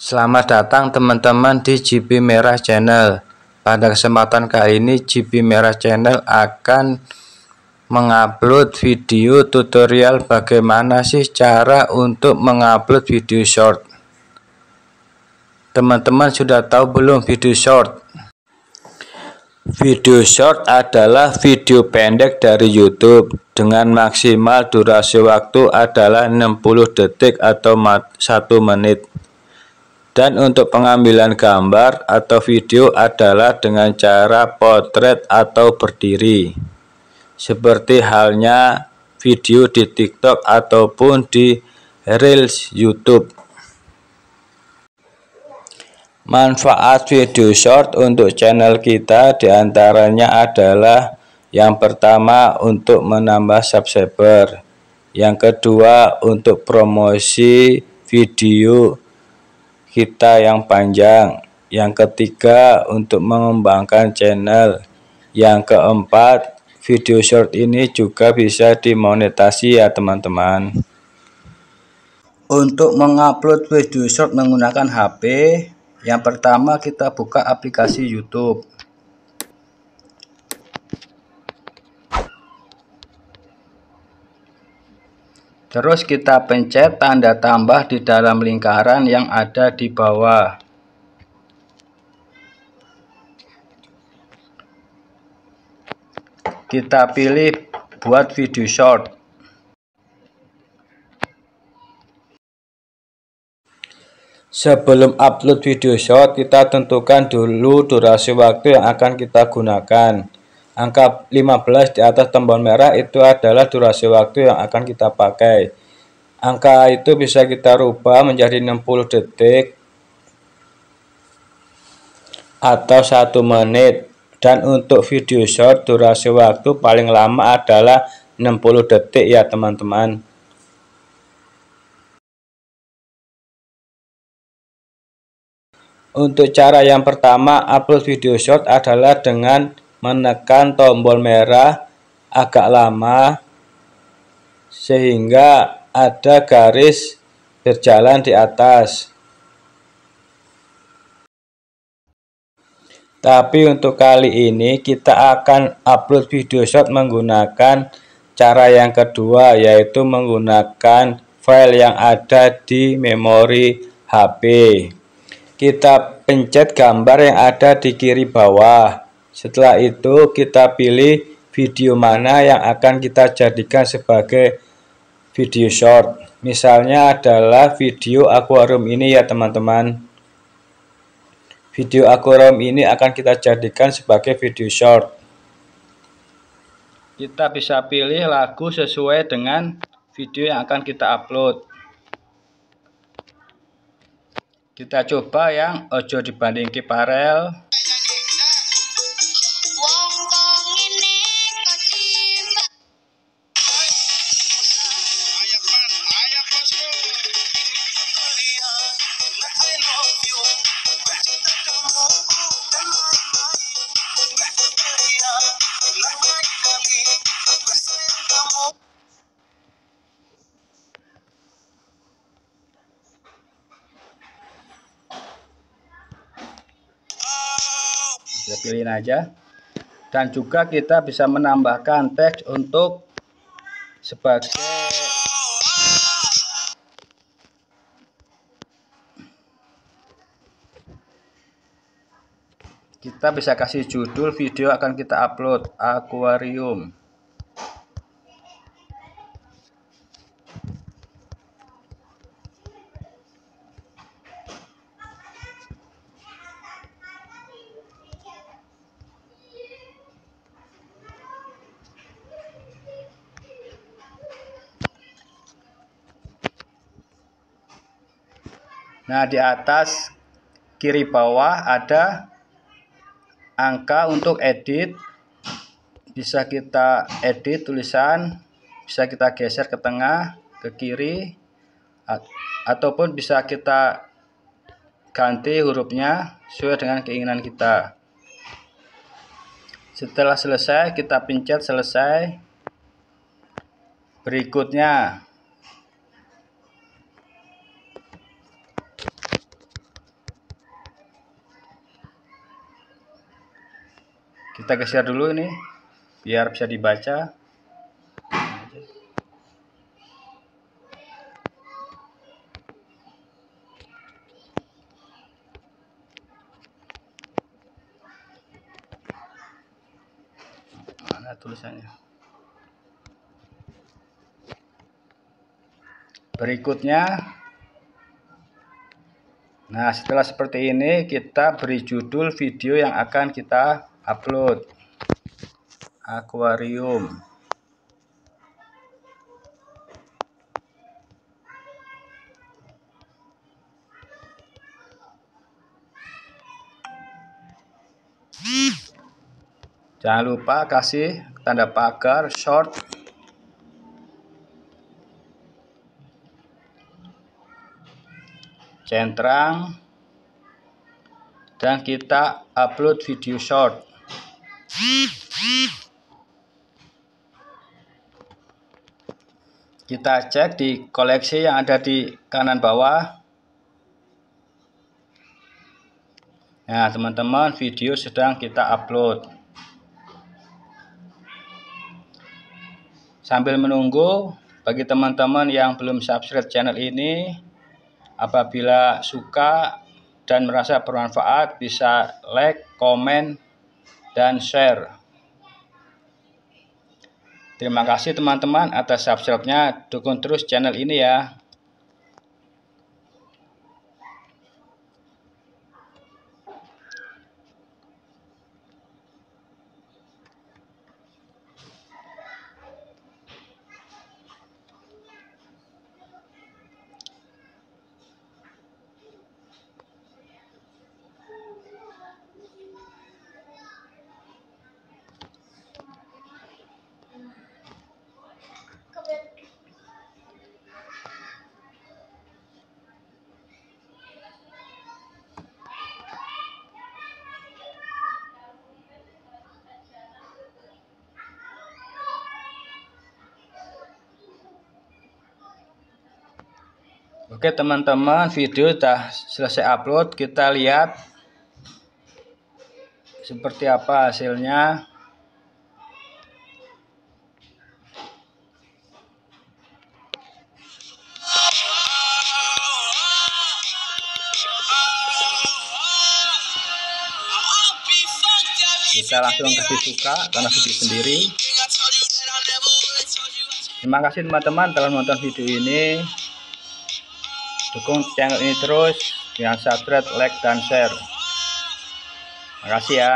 Selamat datang teman-teman di JP Merah Channel. Pada kesempatan kali ini JP Merah Channel akan mengupload video tutorial bagaimana sih cara untuk mengupload video short. Teman-teman sudah tahu belum video short? Video short adalah video pendek dari YouTube dengan maksimal durasi waktu adalah 60 detik atau 1 menit. Dan untuk pengambilan gambar atau video adalah dengan cara potret atau berdiri, seperti halnya video di TikTok ataupun di Reels YouTube. Manfaat video short untuk channel kita diantaranya adalah yang pertama untuk menambah subscriber, yang kedua untuk promosi video kita yang panjang, yang ketiga untuk mengembangkan channel, yang keempat video short ini juga bisa dimonetasi ya teman-teman. Untuk mengupload video short menggunakan HP, yang pertama kita buka aplikasi YouTube. Terus kita pencet tanda tambah di dalam lingkaran yang ada di bawah. Kita pilih buat video short. Sebelum upload video short, kita tentukan dulu durasi waktu yang akan kita gunakan. Angka 15 di atas tombol merah itu adalah durasi waktu yang akan kita pakai. Angka itu bisa kita rubah menjadi 60 detik atau 1 menit. Dan untuk video short durasi waktu paling lama adalah 60 detik ya teman-teman. Untuk cara yang pertama upload video short adalah dengan menekan tombol merah agak lama sehingga ada garis berjalan di atas. Tapi untuk kali ini kita akan upload video short menggunakan cara yang kedua, yaitu menggunakan file yang ada di memori HP. Kita pencet gambar yang ada di kiri bawah. Setelah itu kita pilih video mana yang akan kita jadikan sebagai video short. Misalnya adalah video akuarium ini ya teman-teman. Video akuarium ini akan kita jadikan sebagai video short. Kita bisa pilih lagu sesuai dengan video yang akan kita upload. Kita coba yang Ojo Dibandingke Parel. Kita pilihin aja. Dan juga kita bisa menambahkan teks untuk sebagai kita bisa kasih judul video akan kita upload akuarium. Nah, di atas kiri bawah ada angka untuk edit. Bisa kita edit tulisan bisa kita geser ke tengah, ke kiri, ataupun bisa kita ganti hurufnya sesuai dengan keinginan kita. Setelah selesai, kita pencet selesai. Berikutnya, kita geser dulu ini biar bisa dibaca. Mana tulisannya? Berikutnya, nah setelah seperti ini kita beri judul video yang akan kita upload. Akuarium. Jangan lupa kasih tanda pagar short. Centang. Dan kita upload video short. Kita cek di koleksi yang ada di kanan bawah. Nah, teman-teman, video sedang kita upload. Sambil menunggu, bagi teman-teman yang belum subscribe channel ini, apabila suka dan merasa bermanfaat, bisa like, komen, dan share. Terima kasih teman-teman atas subscribe-nya. Dukung terus channel ini ya. Oke teman-teman, video sudah selesai upload. Kita lihat seperti apa hasilnya. Kita langsung kasih suka karena video sendiri. Terima kasih teman-teman telah menonton video ini. Dukung channel ini terus dengan subscribe, like, dan share. Terima kasih ya.